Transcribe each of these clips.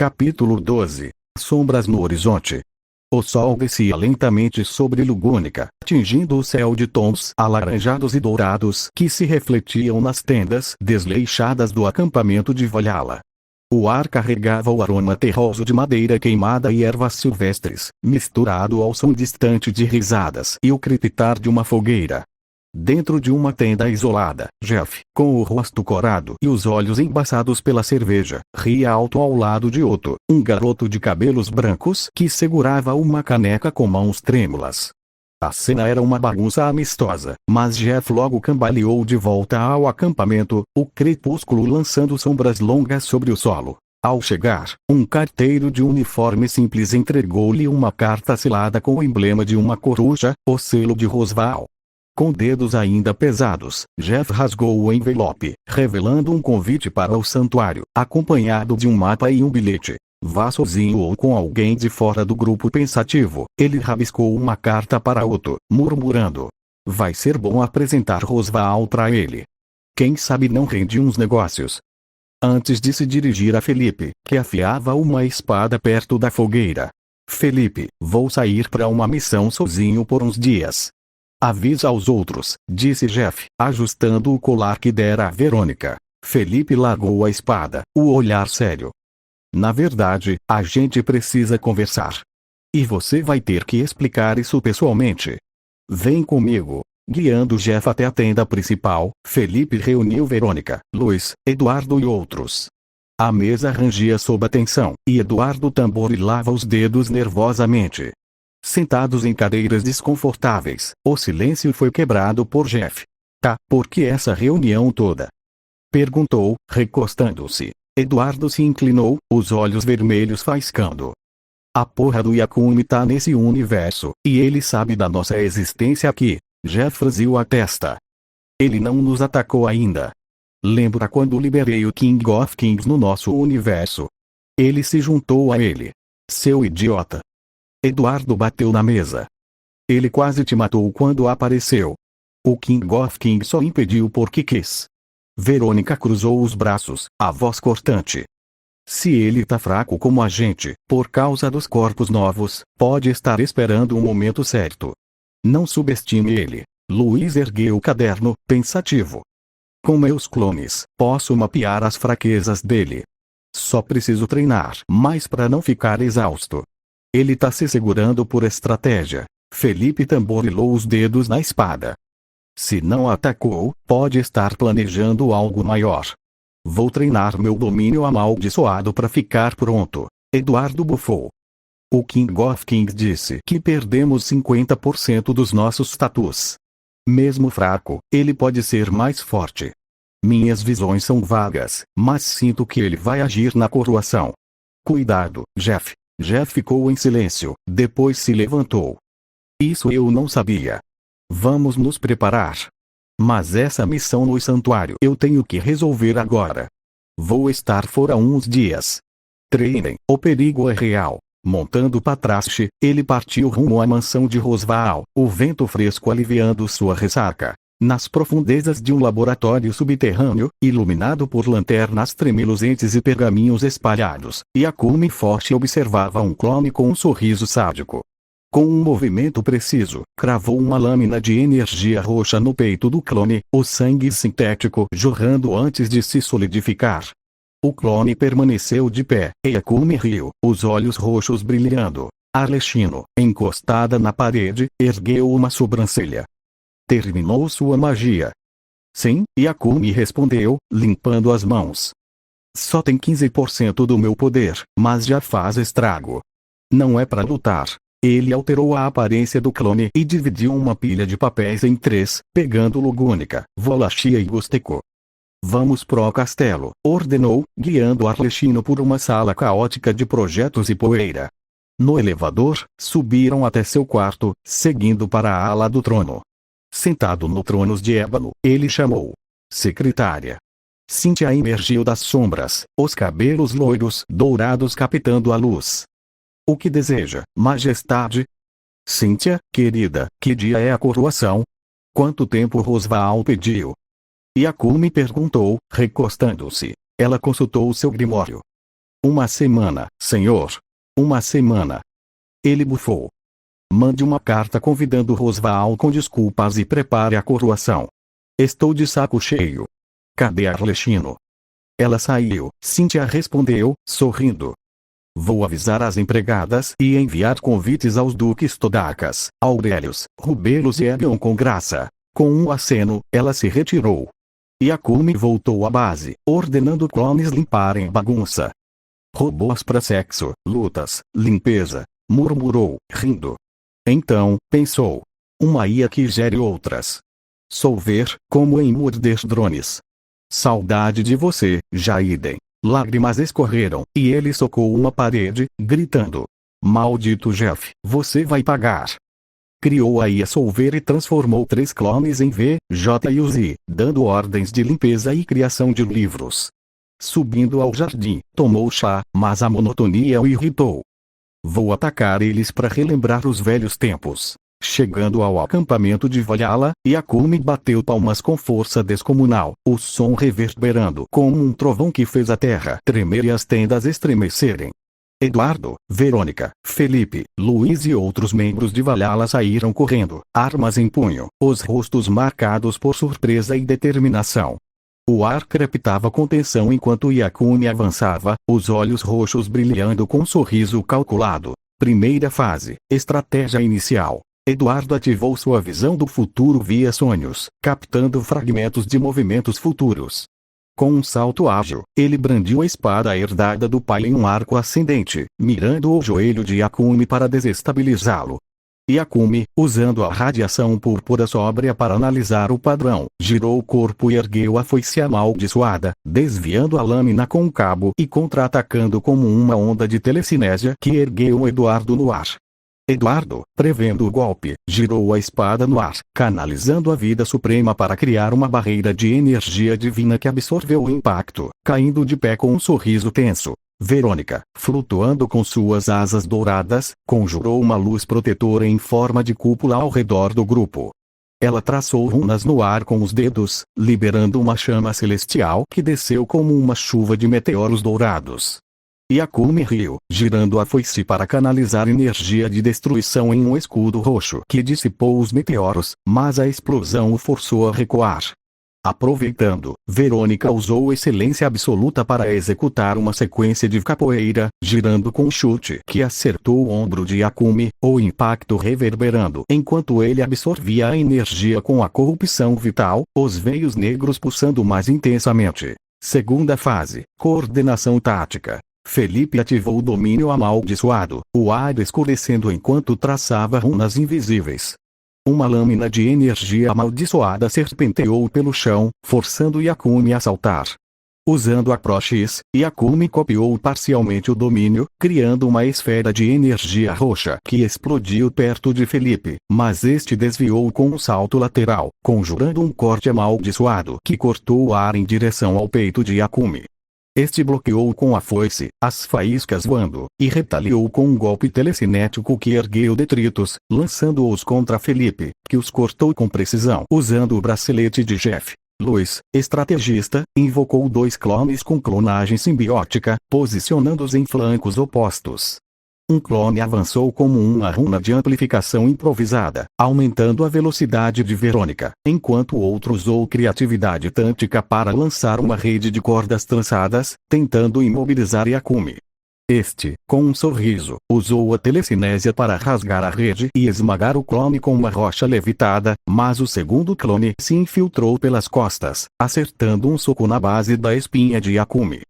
Capítulo 12. Sombras no horizonte. O sol descia lentamente sobre Lugúnica, tingindo o céu de tons alaranjados e dourados que se refletiam nas tendas desleixadas do acampamento de Valhalla. O ar carregava o aroma terroso de madeira queimada e ervas silvestres, misturado ao som distante de risadas e o crepitar de uma fogueira. Dentro de uma tenda isolada, Jeff, com o rosto corado e os olhos embaçados pela cerveja, ria alto ao lado de Otto, um garoto de cabelos brancos que segurava uma caneca com mãos trêmulas. A cena era uma bagunça amistosa, mas Jeff logo cambaleou de volta ao acampamento, o crepúsculo lançando sombras longas sobre o solo. Ao chegar, um carteiro de uniforme simples entregou-lhe uma carta selada com o emblema de uma coruja, o selo de Rosval. Com dedos ainda pesados, Jeff rasgou o envelope, revelando um convite para o santuário, acompanhado de um mapa e um bilhete. Vá sozinho ou com alguém de fora do grupo pensativo. Ele rabiscou uma carta para Otto, murmurando: vai ser bom apresentar Rosval para ele. Quem sabe não rende uns negócios. Antes de se dirigir a Felipe, que afiava uma espada perto da fogueira. Felipe, vou sair para uma missão sozinho por uns dias. Avisa aos outros, disse Jeff, ajustando o colar que dera a Verônica. Felipe largou a espada, o olhar sério. Na verdade, a gente precisa conversar. E você vai ter que explicar isso pessoalmente. Vem comigo. Guiando Jeff até a tenda principal, Felipe reuniu Verônica, Luiz, Eduardo e outros. A mesa rangia sob a tensão, e Eduardo tamborilava os dedos nervosamente. Sentados em cadeiras desconfortáveis, o silêncio foi quebrado por Jeff. Tá, por que essa reunião toda? Perguntou, recostando-se. Eduardo se inclinou, os olhos vermelhos faiscando. A porra do Yakumi tá nesse universo, e ele sabe da nossa existência aqui. Jeff franziu a testa. Ele não nos atacou ainda. Lembra quando liberei o King of Kings no nosso universo? Ele se juntou a ele. Seu idiota. Eduardo bateu na mesa. Ele quase te matou quando apareceu. O King of Kings só impediu porque quis. Verônica cruzou os braços, a voz cortante. Se ele tá fraco como a gente, por causa dos corpos novos, pode estar esperando o momento certo. Não subestime ele. Luiz ergueu o caderno, pensativo. Com meus clones, posso mapear as fraquezas dele. Só preciso treinar mais para não ficar exausto. Ele tá se segurando por estratégia. Felipe tamborilou os dedos na espada. Se não atacou, pode estar planejando algo maior. Vou treinar meu domínio amaldiçoado para ficar pronto. Eduardo bufou. O King of Kings disse que perdemos 50% dos nossos status. Mesmo fraco, ele pode ser mais forte. Minhas visões são vagas, mas sinto que ele vai agir na coroação. Cuidado, Jeff. Jeff ficou em silêncio, depois se levantou. Isso eu não sabia. Vamos nos preparar. Mas essa missão no santuário eu tenho que resolver agora. Vou estar fora uns dias. Treinem, o perigo é real. Montando Patrache, ele partiu rumo à mansão de Rosval, o vento fresco aliviando sua ressaca. Nas profundezas de um laboratório subterrâneo, iluminado por lanternas tremuloscentes e pergaminhos espalhados, Yakumi Forte observava um clone com um sorriso sádico. Com um movimento preciso, cravou uma lâmina de energia roxa no peito do clone, o sangue sintético jorrando antes de se solidificar. O clone permaneceu de pé, e Yakumi riu, os olhos roxos brilhando. Arlecchino, encostada na parede, ergueu uma sobrancelha. Terminou sua magia. Sim, Yakumi respondeu, limpando as mãos. Só tem 15% do meu poder, mas já faz estrago. Não é para lutar. Ele alterou a aparência do clone e dividiu uma pilha de papéis em 3, pegando Lugúnica, Volachia e Gusteco. Vamos pro castelo, ordenou, guiando Arlecchino por uma sala caótica de projetos e poeira. No elevador, subiram até seu quarto, seguindo para a ala do trono. Sentado no trono de ébano, ele chamou. Secretária. Cynthia emergiu das sombras, os cabelos loiros dourados captando a luz. O que deseja, majestade? Cynthia, querida, que dia é a coroação? Quanto tempo Rosval pediu? Yakumi perguntou, recostando-se. Ela consultou seu grimório. Uma semana, senhor. Uma semana. Ele bufou. Mande uma carta convidando Rosval com desculpas e prepare a coroação. Estou de saco cheio. Cadê Arlecchino? Ela saiu. Cíntia respondeu, sorrindo. Vou avisar as empregadas e enviar convites aos duques Todacas, Aurélios, Rubelos e Elion com graça. Com um aceno, ela se retirou. Yakumi voltou à base, ordenando clones limparem a bagunça. Robôs para sexo, lutas, limpeza, murmurou, rindo. Então, pensou. Uma IA que gere outras. Solver, como em morder drones. Saudade de você, Jaiden. Lágrimas escorreram, e ele socou uma parede, gritando. Maldito Jeff, você vai pagar. Criou a IA Solver e transformou 3 clones em V, J e Z, dando ordens de limpeza e criação de livros. Subindo ao jardim, tomou chá, mas a monotonia o irritou. Vou atacar eles para relembrar os velhos tempos. Chegando ao acampamento de Valhalla, Yakumi bateu palmas com força descomunal, o som reverberando como um trovão que fez a terra tremer e as tendas estremecerem. Eduardo, Verônica, Felipe, Luiz e outros membros de Valhalla saíram correndo, armas em punho, os rostos marcados por surpresa e determinação. O ar crepitava com tensão enquanto Yakumi avançava, os olhos roxos brilhando com um sorriso calculado. Primeira fase, estratégia inicial. Eduardo ativou sua visão do futuro via sonhos, captando fragmentos de movimentos futuros. Com um salto ágil, ele brandiu a espada herdada do pai em um arco ascendente, mirando o joelho de Yakumi para desestabilizá-lo. Yakumi, usando a radiação púrpura sóbria para analisar o padrão, girou o corpo e ergueu a foice amaldiçoada, desviando a lâmina com o cabo e contra-atacando como uma onda de telecinésia que ergueu Eduardo no ar. Eduardo, prevendo o golpe, girou a espada no ar, canalizando a vida suprema para criar uma barreira de energia divina que absorveu o impacto, caindo de pé com um sorriso tenso. Verônica, flutuando com suas asas douradas, conjurou uma luz protetora em forma de cúpula ao redor do grupo. Ela traçou runas no ar com os dedos, liberando uma chama celestial que desceu como uma chuva de meteoros dourados. Yakumi riu, girando a foice para canalizar energia de destruição em um escudo roxo que dissipou os meteoros, mas a explosão o forçou a recuar. Aproveitando, Verônica usou excelência absoluta para executar uma sequência de capoeira, girando com um chute que acertou o ombro de Yakumi, o impacto reverberando enquanto ele absorvia a energia com a corrupção vital, os veios negros pulsando mais intensamente. Segunda fase, coordenação tática. Felipe ativou o domínio amaldiçoado, o ar escurecendo enquanto traçava runas invisíveis. Uma lâmina de energia amaldiçoada serpenteou pelo chão, forçando Yakumi a saltar. Usando a Pro-X, Yakumi copiou parcialmente o domínio, criando uma esfera de energia roxa que explodiu perto de Felipe, mas este desviou com um salto lateral, conjurando um corte amaldiçoado que cortou o ar em direção ao peito de Yakumi. Este bloqueou com a foice, as faíscas voando, e retaliou com um golpe telecinético que ergueu detritos, lançando-os contra Felipe, que os cortou com precisão usando o bracelete de Jeff. Luiz, estrategista, invocou 2 clones com clonagem simbiótica, posicionando-os em flancos opostos. Um clone avançou como uma runa de amplificação improvisada, aumentando a velocidade de Verônica, enquanto o outro usou criatividade tântica para lançar uma rede de cordas trançadas, tentando imobilizar Yakumi. Este, com um sorriso, usou a telecinésia para rasgar a rede e esmagar o clone com uma rocha levitada, mas o segundo clone se infiltrou pelas costas, acertando um soco na base da espinha de Yakumi.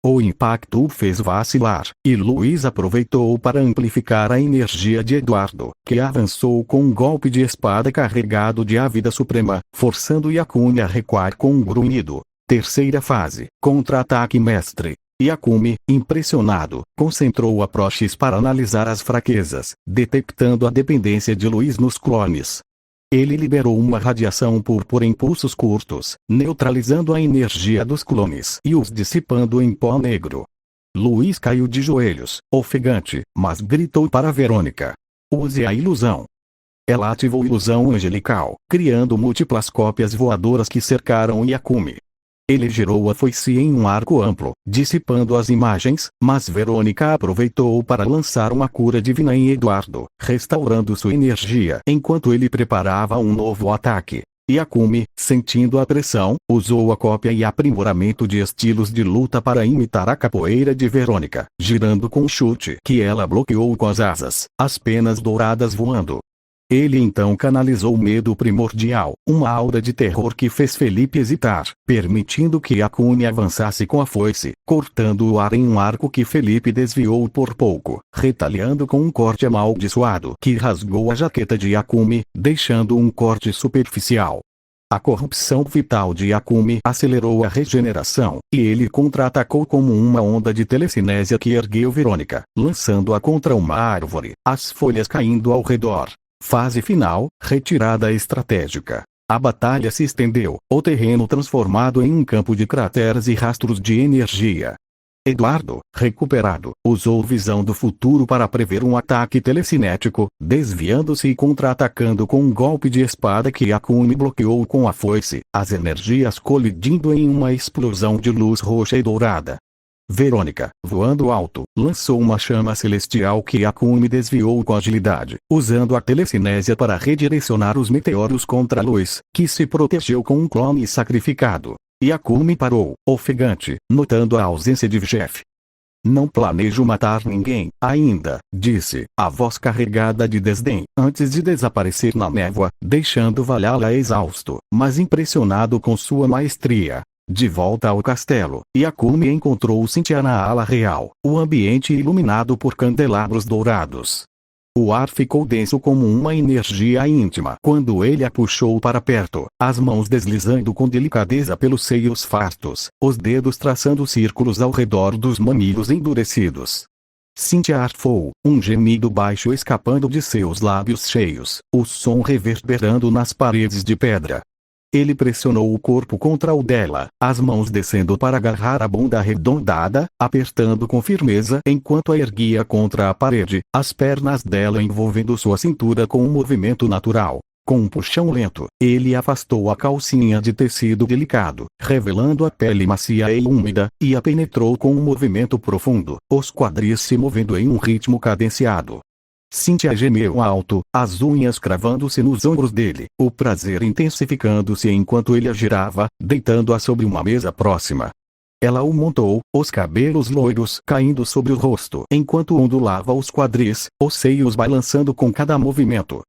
O impacto o fez vacilar, e Luiz aproveitou para amplificar a energia de Eduardo, que avançou com um golpe de espada carregado de a vida suprema, forçando Yakumi a recuar com um grunhido. Terceira fase, contra-ataque mestre. Yakumi, impressionado, concentrou a Pro-X para analisar as fraquezas, detectando a dependência de Luiz nos clones. Ele liberou uma radiação púrpura em pulsos curtos, neutralizando a energia dos clones e os dissipando em pó negro. Luiz caiu de joelhos, ofegante, mas gritou para Verônica: "Use a ilusão." Ela ativou ilusão angelical, criando múltiplas cópias voadoras que cercaram Yakumi. Ele girou a foice em um arco amplo, dissipando as imagens, mas Verônica aproveitou para lançar uma cura divina em Eduardo, restaurando sua energia enquanto ele preparava um novo ataque. Yakumi, sentindo a pressão, usou a cópia e aprimoramento de estilos de luta para imitar a capoeira de Verônica, girando com um chute que ela bloqueou com as asas, as penas douradas voando. Ele então canalizou o medo primordial, uma aura de terror que fez Felipe hesitar, permitindo que Yakumi avançasse com a foice, cortando o ar em um arco que Felipe desviou por pouco, retalhando com um corte amaldiçoado que rasgou a jaqueta de Yakumi, deixando um corte superficial. A corrupção vital de Yakumi acelerou a regeneração, e ele contra-atacou como uma onda de telecinésia que ergueu Verônica, lançando-a contra uma árvore, as folhas caindo ao redor. Fase final, retirada estratégica. A batalha se estendeu, o terreno transformado em um campo de crateras e rastros de energia. Eduardo, recuperado, usou visão do futuro para prever um ataque telecinético, desviando-se e contra-atacando com um golpe de espada que Yakumi bloqueou com a foice, as energias colidindo em uma explosão de luz roxa e dourada. Verônica, voando alto, lançou uma chama celestial que Yakumi desviou com agilidade, usando a telecinésia para redirecionar os meteoros contra a luz, que se protegeu com um clone sacrificado. Yakumi parou, ofegante, notando a ausência de Jeff. Não planejo matar ninguém, ainda, disse, a voz carregada de desdém, antes de desaparecer na névoa, deixando Valhalla exausto, mas impressionado com sua maestria. De volta ao castelo, Yakumi encontrou Cynthia na ala real, o ambiente iluminado por candelabros dourados. O ar ficou denso como uma energia íntima quando ele a puxou para perto, as mãos deslizando com delicadeza pelos seios fartos, os dedos traçando círculos ao redor dos mamilos endurecidos. Cynthia arfou, um gemido baixo escapando de seus lábios cheios, o som reverberando nas paredes de pedra. Ele pressionou o corpo contra o dela, as mãos descendo para agarrar a bunda arredondada, apertando com firmeza enquanto a erguia contra a parede, as pernas dela envolvendo sua cintura com um movimento natural. Com um puxão lento, ele afastou a calcinha de tecido delicado, revelando a pele macia e úmida, e a penetrou com um movimento profundo, os quadris se movendo em um ritmo cadenciado. Cynthia gemeu alto, as unhas cravando-se nos ombros dele, o prazer intensificando-se enquanto ele a girava, deitando-a sobre uma mesa próxima. Ela o montou, os cabelos loiros caindo sobre o rosto enquanto ondulava os quadris, os seios balançando com cada movimento.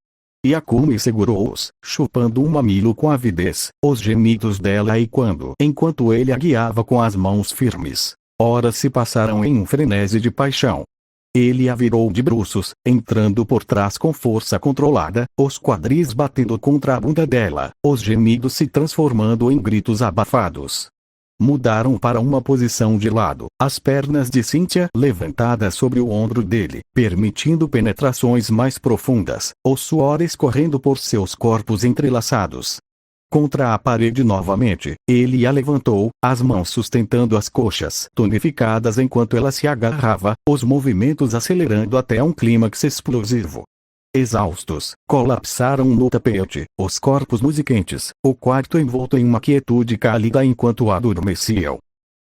Yakumi segurou-os, chupando um mamilo com avidez, os gemidos dela enquanto ele a guiava com as mãos firmes. Horas se passaram em um frenesi de paixão. Ele a virou de bruços, entrando por trás com força controlada, os quadris batendo contra a bunda dela, os gemidos se transformando em gritos abafados. Mudaram para uma posição de lado, as pernas de Cynthia levantadas sobre o ombro dele, permitindo penetrações mais profundas, o suor escorrendo por seus corpos entrelaçados. Contra a parede novamente, ele a levantou, as mãos sustentando as coxas tonificadas enquanto ela se agarrava, os movimentos acelerando até um clímax explosivo. Exaustos, colapsaram no tapete, os corpos musiquentes, o quarto envolto em uma quietude cálida enquanto adormeciam.